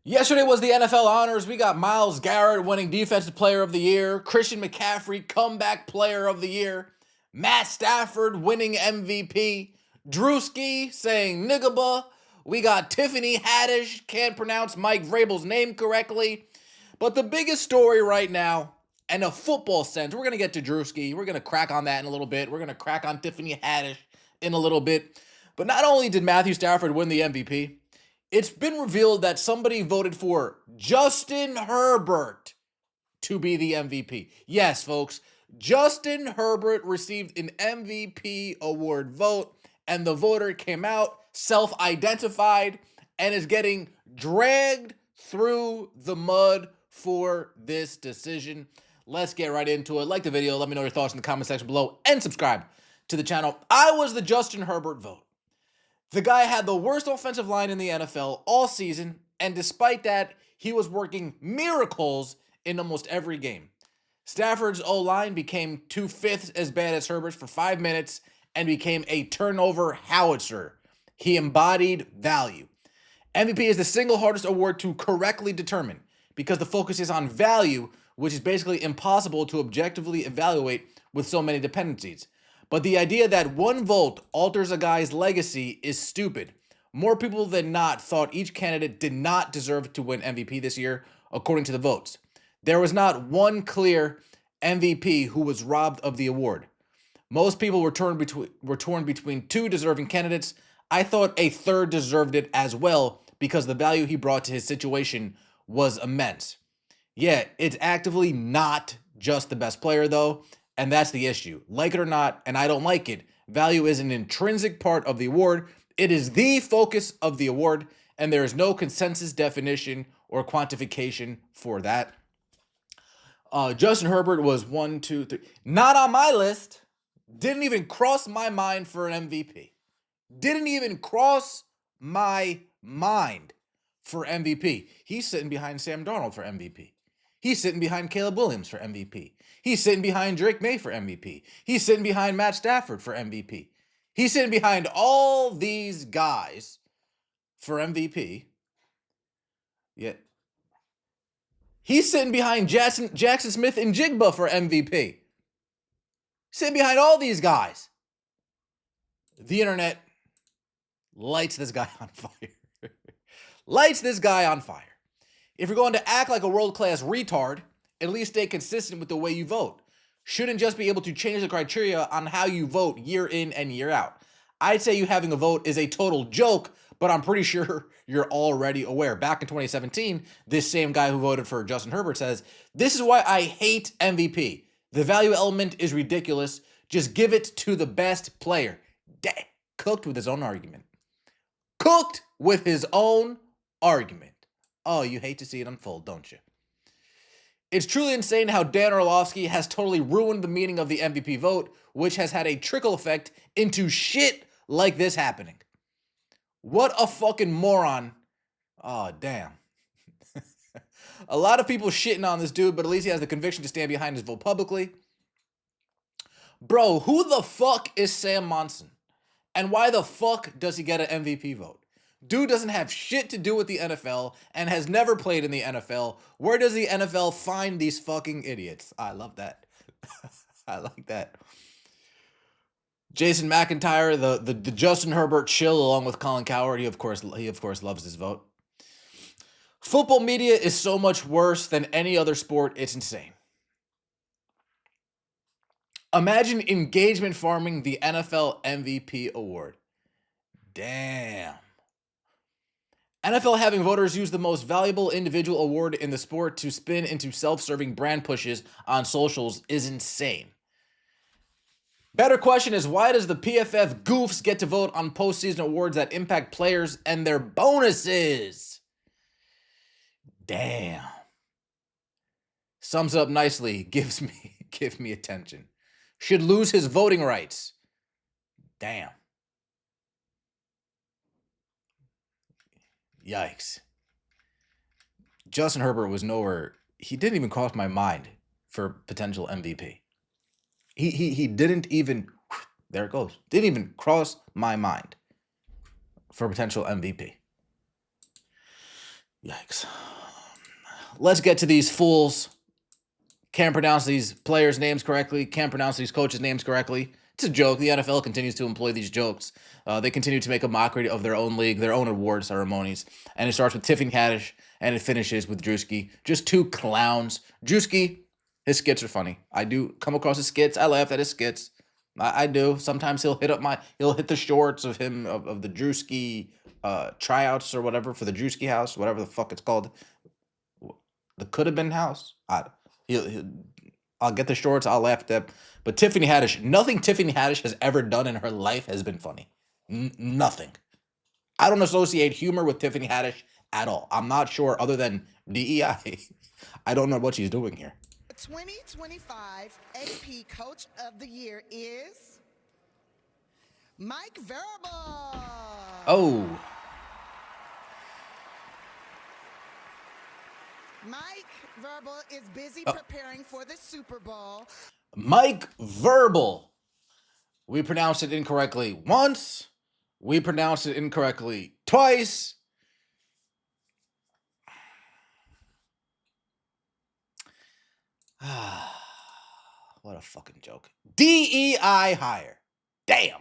Yesterday was the NFL honors. We got Myles Garrett winning Defensive Player of the Year, Christian McCaffrey Comeback Player of the Year, Matt Stafford winning MVP, Druski saying Njigba. We got Tiffany Haddish, can't pronounce Mike Vrabel's name correctly. But the biggest story right now, and a football sense, we're going to get to Druski. We're going to crack on that in a little bit. We're going to crack on Tiffany Haddish in a little bit. But not only did Matthew Stafford win the MVP, it's been revealed that somebody voted for Justin Herbert to be the MVP. Yes, folks, Justin Herbert received an MVP award vote, and the voter came out, self-identified, and is getting dragged through the mud for this decision. Let's get right into it. Like the video, let me know your thoughts in the comment section below, and subscribe to the channel. I was the Justin Herbert vote. The guy had the worst offensive line in the NFL all season, and despite that, he was working miracles in almost every game. Stafford's O-line became 2/5 as bad as Herbert's for 5 minutes and became a turnover howitzer. He embodied value. MVP is the single hardest award to correctly determine because the focus is on value, which is basically impossible to objectively evaluate with so many dependencies. But the idea that one vote alters a guy's legacy is stupid. More people than not thought each candidate did not deserve to win MVP this year, according to the votes. There was not one clear MVP who was robbed of the award. Most people were torn between two deserving candidates. I thought a third deserved it as well because the value he brought to his situation was immense. Yeah, it's actively not just the best player, though. And that's the issue. Like it or not, and I don't like it, value is an intrinsic part of the award. It is the focus of the award, and there is no consensus definition or quantification for that. Justin Herbert was 1, 2, 3. Not on my list. Didn't even cross my mind for an MVP. Didn't even cross my mind for MVP. He's sitting behind Sam Darnold for MVP. He's sitting behind Caleb Williams for MVP. He's sitting behind Drake May for MVP. He's sitting behind Matt Stafford for MVP. He's sitting behind all these guys for MVP. Yet he's sitting behind Jaxon Smith-Njigba for MVP. Sitting behind all these guys. The internet lights this guy on fire. Lights this guy on fire. If you're going to act like a world-class retard, at least stay consistent with the way you vote. Shouldn't just be able to change the criteria on how you vote year in and year out. I'd say you having a vote is a total joke, but I'm pretty sure you're already aware. Back in 2017, this same guy who voted for Justin Herbert says, "This is why I hate MVP. The value element is ridiculous. Just give it to the best player." Cooked with his own argument. Cooked with his own argument. Oh, you hate to see it unfold, don't you? It's truly insane how Dan Orlovsky has totally ruined the meaning of the MVP vote, which has had a trickle effect into shit like this happening. What a fucking moron. Oh, damn. A lot of people shitting on this dude, but at least he has the conviction to stand behind his vote publicly. Bro, who the fuck is Sam Monson? And why the fuck does he get an MVP vote? Dude doesn't have shit to do with the NFL and has never played in the NFL. Where does the NFL find these fucking idiots? I love that. I like that. Jason McIntyre, the Justin Herbert chill, along with Colin Cowherd. He of course loves this vote. Football media is so much worse than any other sport. It's insane. Imagine engagement farming the NFL MVP award. Damn. NFL having voters use the most valuable individual award in the sport to spin into self-serving brand pushes on socials is insane. Better question is, why does the PFF goofs get to vote on postseason awards that impact players and their bonuses? Damn. Sums up nicely. Give me attention. Should lose his voting rights. Damn. Yikes. Justin Herbert was nowhere. He didn't even cross my mind for potential MVP. He didn't even, there it goes, didn't even cross my mind for potential MVP. Yikes. Let's get to these fools. Can't pronounce these players' names correctly. Can't pronounce these coaches' names correctly. It's a joke. The NFL continues to employ these jokes. They continue to make a mockery of their own league, their own award ceremonies. And it starts with Tiffany Haddish, and it finishes with Druski. Just two clowns. Druski, his skits are funny. I do come across his skits. I laugh at his skits. I do. Sometimes he'll hit the shorts of him of the Druski tryouts or whatever for the Druski house, whatever the fuck it's called. The could have been house. I'll get the shorts. I'll laugh at them. But Tiffany Haddish, nothing Tiffany Haddish has ever done in her life has been funny. Nothing. I don't associate humor with Tiffany Haddish at all. I'm not sure, other than DEI. I don't know what she's doing here. 2025 AP Coach of the Year is Mike Vrabel. Oh. Mike Vrabel is busy preparing for the Super Bowl. Mike Vrabel. We pronounced it incorrectly once. We pronounced it incorrectly twice. What a fucking joke. DEI hire. Damn.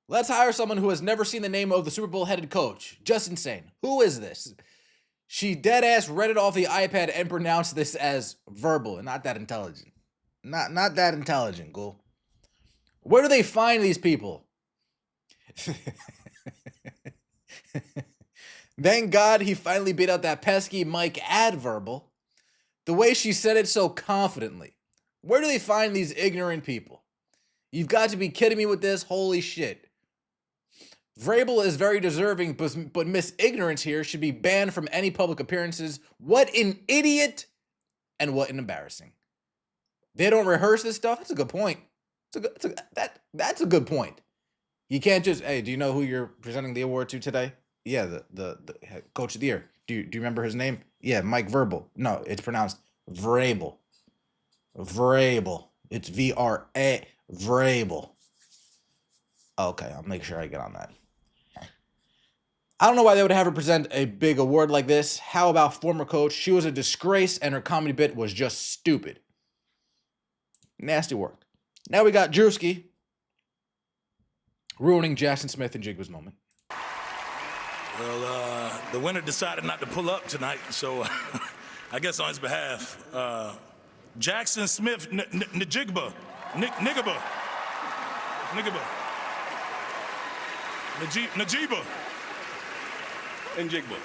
Let's hire someone who has never seen the name of the Super Bowl headed coach. Just insane. Who is this? She dead ass read it off the iPad and pronounced this as verbal and not that intelligent. Not that intelligent, Ghoul. Where do they find these people? Thank God he finally beat out that pesky Mike Adverbal. The way she said it so confidently. Where do they find these ignorant people? You've got to be kidding me with this. Holy shit. Vrabel is very deserving, but Miss Ignorance here should be banned from any public appearances. What an idiot and what an embarrassing. They don't rehearse this stuff? That's a good point. That's a good point. You can't just, hey, do you know who you're presenting the award to today? Yeah, the coach of the year. Do you remember his name? Yeah, Mike Vrabel. No, it's pronounced Vrabel. Vrabel. It's V-R-A. Vrabel. Okay, I'll make sure I get on that. I don't know why they would have her present a big award like this. How about former coach? She was a disgrace and her comedy bit was just stupid. Nasty work. Now we got Druski ruining Jaxon Smith-Njigba's moment. Well, the winner decided not to pull up tonight, so I guess on his behalf, Jaxon Smith-Njigba. Njigba. Njigba.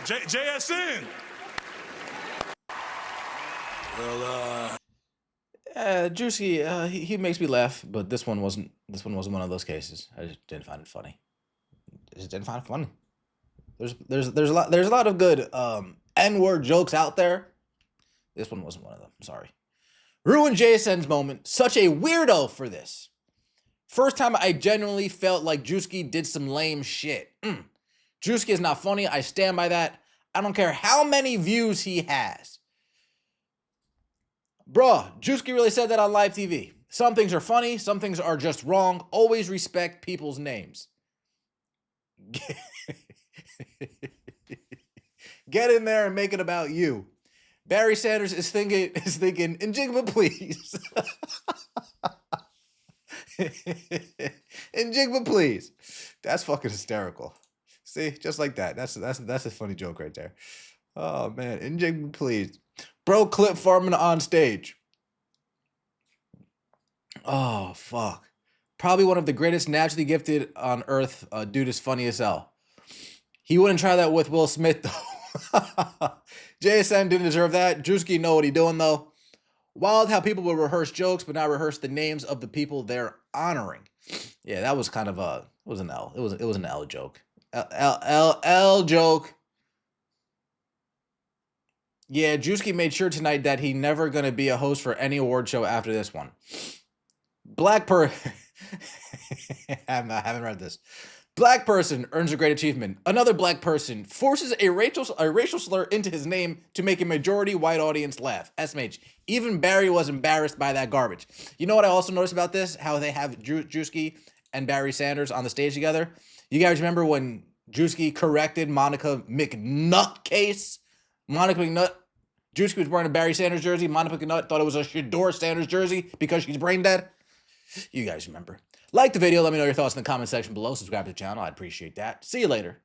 JSN. Well, Druski, he makes me laugh, but this one wasn't one of those cases. I just didn't find it funny. There's a lot of good N-word jokes out there. This one wasn't one of them. Sorry. Ruined JSN's moment. Such a weirdo for this. First time I genuinely felt like Druski did some lame shit. Druski is not funny. I stand by that. I don't care how many views he has. Bruh, Druski really said that on live TV. Some things are funny. Some things are just wrong. Always respect people's names. Get in there and make it about you. Barry Sanders is thinking, Njigba, please. Njigba, please. That's fucking hysterical. See, just like that. That's a funny joke right there. Oh man, Njigba, please. Bro, clip farming on stage. Oh fuck. Probably one of the greatest naturally gifted on earth. Dude is funny as hell. He wouldn't try that with Will Smith though. JSN didn't deserve that. Druski know what he doing though. Wild how people will rehearse jokes but not rehearse the names of the people they're honoring. Yeah, that was kind of it was an L. It was an L joke. L joke. Yeah, Druski made sure tonight that he never gonna be a host for any award show after this one. Black person. I haven't read this. Black person earns a great achievement. Another black person forces a racial slur into his name to make a majority white audience laugh. SMH. Even Barry was embarrassed by that garbage. You know what I also noticed about this? How they have Druski and Barry Sanders on the stage together. You guys remember when Druski corrected Monica McNutcase. Monica McNut. Druski was wearing a Barry Sanders jersey. Monica McNutt thought it was a Shador Sanders jersey because she's brain dead. You guys remember. Like the video. Let me know your thoughts in the comment section below. Subscribe to the channel. I'd appreciate that. See you later.